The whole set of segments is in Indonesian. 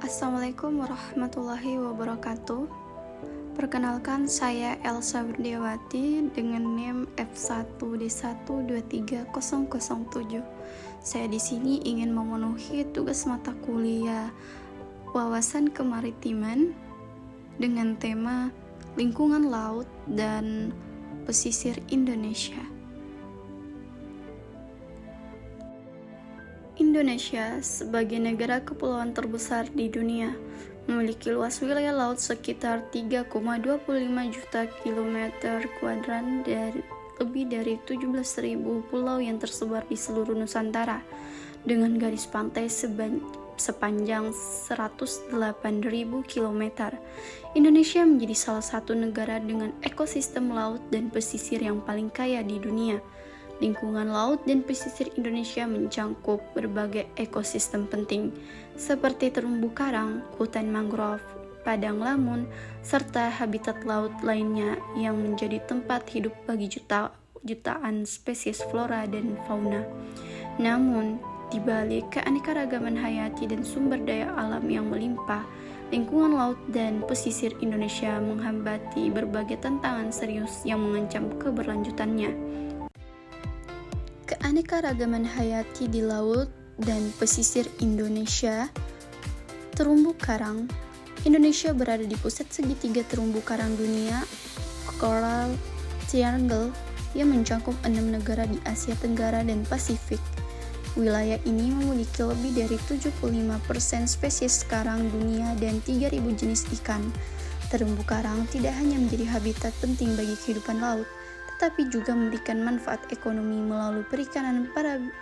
Assalamualaikum warahmatullahi wabarakatuh. Perkenalkan, saya Elsa Wirdiawati dengan NIM F1D1230007. Saya di sini ingin memenuhi tugas mata kuliah wawasan kemaritiman dengan tema lingkungan laut dan pesisir Indonesia. Indonesia sebagai negara kepulauan terbesar di dunia memiliki luas wilayah laut sekitar 3,25 juta kilometer kuadran dari lebih dari 17.000 pulau yang tersebar di seluruh Nusantara dengan garis pantai sepanjang 108.000 km. Indonesia menjadi salah satu negara dengan ekosistem laut dan pesisir yang paling kaya di dunia. Lingkungan laut dan pesisir Indonesia mencakup berbagai ekosistem penting, seperti terumbu karang, hutan mangrove, padang lamun, serta habitat laut lainnya yang menjadi tempat hidup bagi jutaan spesies flora dan fauna. Namun, di balik keanekaragaman hayati dan sumber daya alam yang melimpah, lingkungan laut dan pesisir Indonesia menghadapi berbagai tantangan serius yang mengancam keberlanjutannya. Keanekaragaman hayati di laut dan pesisir Indonesia. Terumbu karang. Indonesia berada di pusat segitiga terumbu karang dunia, Coral Triangle, yang mencakup 6 negara di Asia Tenggara dan Pasifik. Wilayah ini memiliki lebih dari 75% spesies karang dunia dan 3.000 jenis ikan. Terumbu karang tidak hanya menjadi habitat penting bagi kehidupan laut, tetapi juga memberikan manfaat ekonomi melalui perikanan,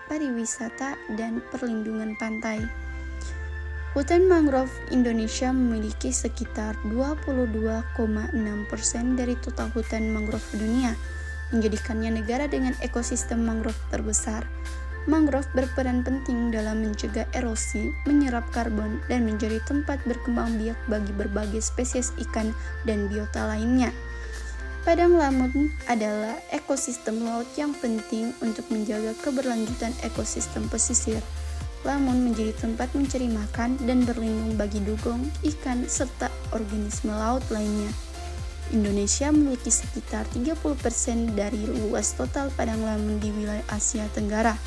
pariwisata, dan perlindungan pantai. Hutan mangrove Indonesia memiliki sekitar 22,6% dari total hutan mangrove dunia, menjadikannya negara dengan ekosistem mangrove terbesar. Mangrove berperan penting dalam mencegah erosi, menyerap karbon, dan menjadi tempat berkembang biak bagi berbagai spesies ikan dan biota lainnya. Padang lamun adalah ekosistem laut yang penting untuk menjaga keberlanjutan ekosistem pesisir. Lamun menjadi tempat mencari makan dan berlindung bagi dugong, ikan, serta organisme laut lainnya. Indonesia memiliki sekitar 30% dari luas total padang lamun di wilayah Asia Tenggara.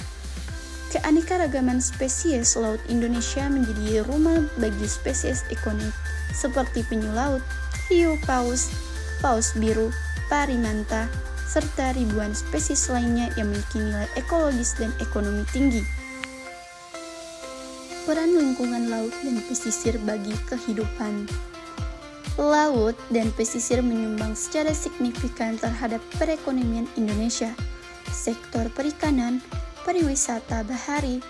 Keanekaragaman spesies laut Indonesia menjadi rumah bagi spesies ikonik seperti penyu laut, hiu paus, paus biru, parimanta, serta ribuan spesies lainnya yang memiliki nilai ekologis dan ekonomi tinggi. Peran lingkungan laut dan pesisir bagi kehidupan. Laut dan pesisir menyumbang secara signifikan terhadap perekonomian Indonesia. Sektor perikanan, pariwisata bahari,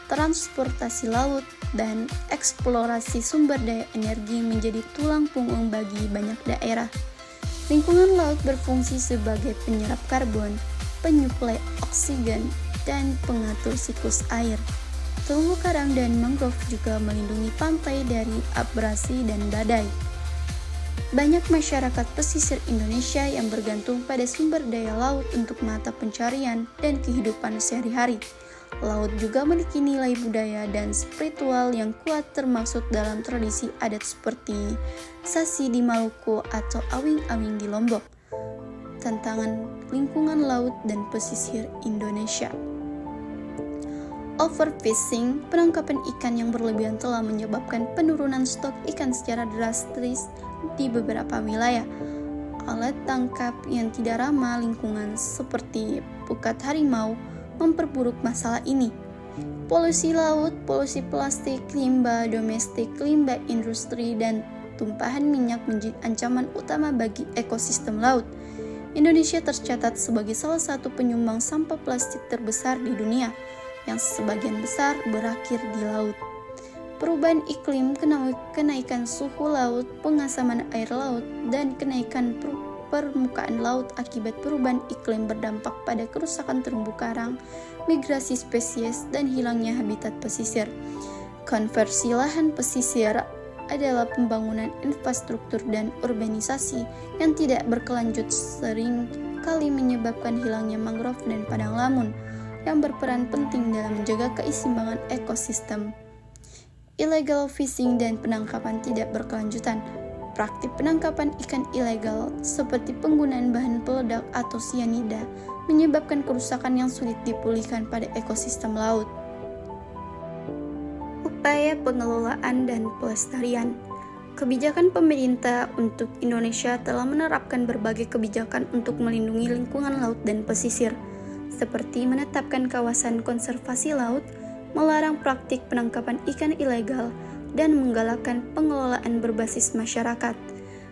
transportasi laut, dan eksplorasi sumber daya energi menjadi tulang punggung bagi banyak daerah. Lingkungan laut berfungsi sebagai penyerap karbon, penyuplai oksigen, dan pengatur siklus air. Terumbu karang dan mangrove juga melindungi pantai dari abrasi dan badai. Banyak masyarakat pesisir Indonesia yang bergantung pada sumber daya laut untuk mata pencarian dan kehidupan sehari-hari. Laut juga memiliki nilai budaya dan spiritual yang kuat, termasuk dalam tradisi adat seperti Sasi di Maluku atau Awing-Awing di Lombok. Tantangan lingkungan laut dan pesisir Indonesia. Overfishing, penangkapan ikan yang berlebihan telah menyebabkan penurunan stok ikan secara drastis di beberapa wilayah. Alat tangkap yang tidak ramah lingkungan seperti pukat harimau memperburuk masalah ini. Polusi laut, polusi plastik, limbah domestik, limbah industri, dan tumpahan minyak menjadi ancaman utama bagi ekosistem laut. Indonesia tercatat sebagai salah satu penyumbang sampah plastik terbesar di dunia, yang sebagian besar berakhir di laut. Perubahan iklim, kenaikan suhu laut, pengasaman air laut, dan kenaikan permukaan laut akibat perubahan iklim berdampak pada kerusakan terumbu karang, migrasi spesies, dan hilangnya habitat pesisir. Konversi lahan pesisir adalah pembangunan infrastruktur dan urbanisasi yang tidak berkelanjut, sering kali menyebabkan hilangnya mangrove dan padang lamun yang berperan penting dalam menjaga keseimbangan ekosistem. illegal fishing dan penangkapan tidak berkelanjutan. Praktik penangkapan ikan ilegal seperti penggunaan bahan peledak atau sianida menyebabkan kerusakan yang sulit dipulihkan pada ekosistem laut. Upaya pengelolaan dan pelestarian. Kebijakan pemerintah untuk Indonesia telah menerapkan berbagai kebijakan untuk melindungi lingkungan laut dan pesisir, seperti menetapkan kawasan konservasi laut, melarang praktik penangkapan ikan ilegal, dan menggalakkan pengelolaan berbasis masyarakat.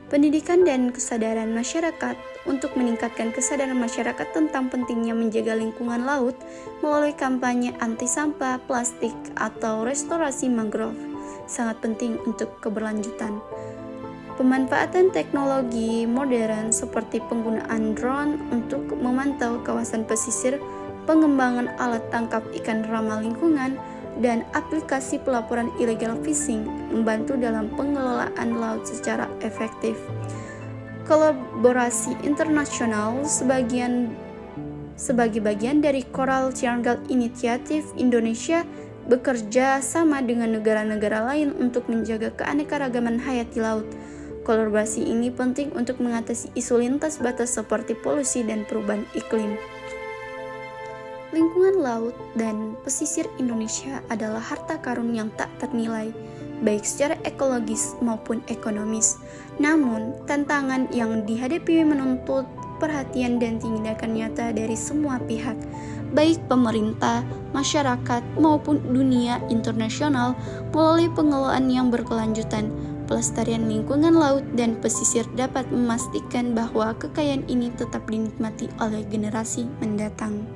Pendidikan dan kesadaran masyarakat untuk meningkatkan kesadaran masyarakat tentang pentingnya menjaga lingkungan laut melalui kampanye anti sampah plastik atau restorasi mangrove sangat penting untuk keberlanjutan. Pemanfaatan teknologi modern seperti penggunaan drone untuk memantau kawasan pesisir, pengembangan alat tangkap ikan ramah lingkungan, dan aplikasi pelaporan illegal fishing membantu dalam pengelolaan laut secara efektif. Kolaborasi internasional sebagai bagian dari Coral Triangle Initiative, Indonesia bekerja sama dengan negara-negara lain untuk menjaga keanekaragaman hayati laut. Kolaborasi ini penting untuk mengatasi isu lintas batas seperti polusi dan perubahan iklim. Lingkungan laut dan pesisir Indonesia adalah harta karun yang tak ternilai, baik secara ekologis maupun ekonomis. Namun, tantangan yang dihadapi menuntut perhatian dan tindakan nyata dari semua pihak, baik pemerintah, masyarakat, maupun dunia internasional melalui pengelolaan yang berkelanjutan. Pelestarian lingkungan laut dan pesisir dapat memastikan bahwa kekayaan ini tetap dinikmati oleh generasi mendatang.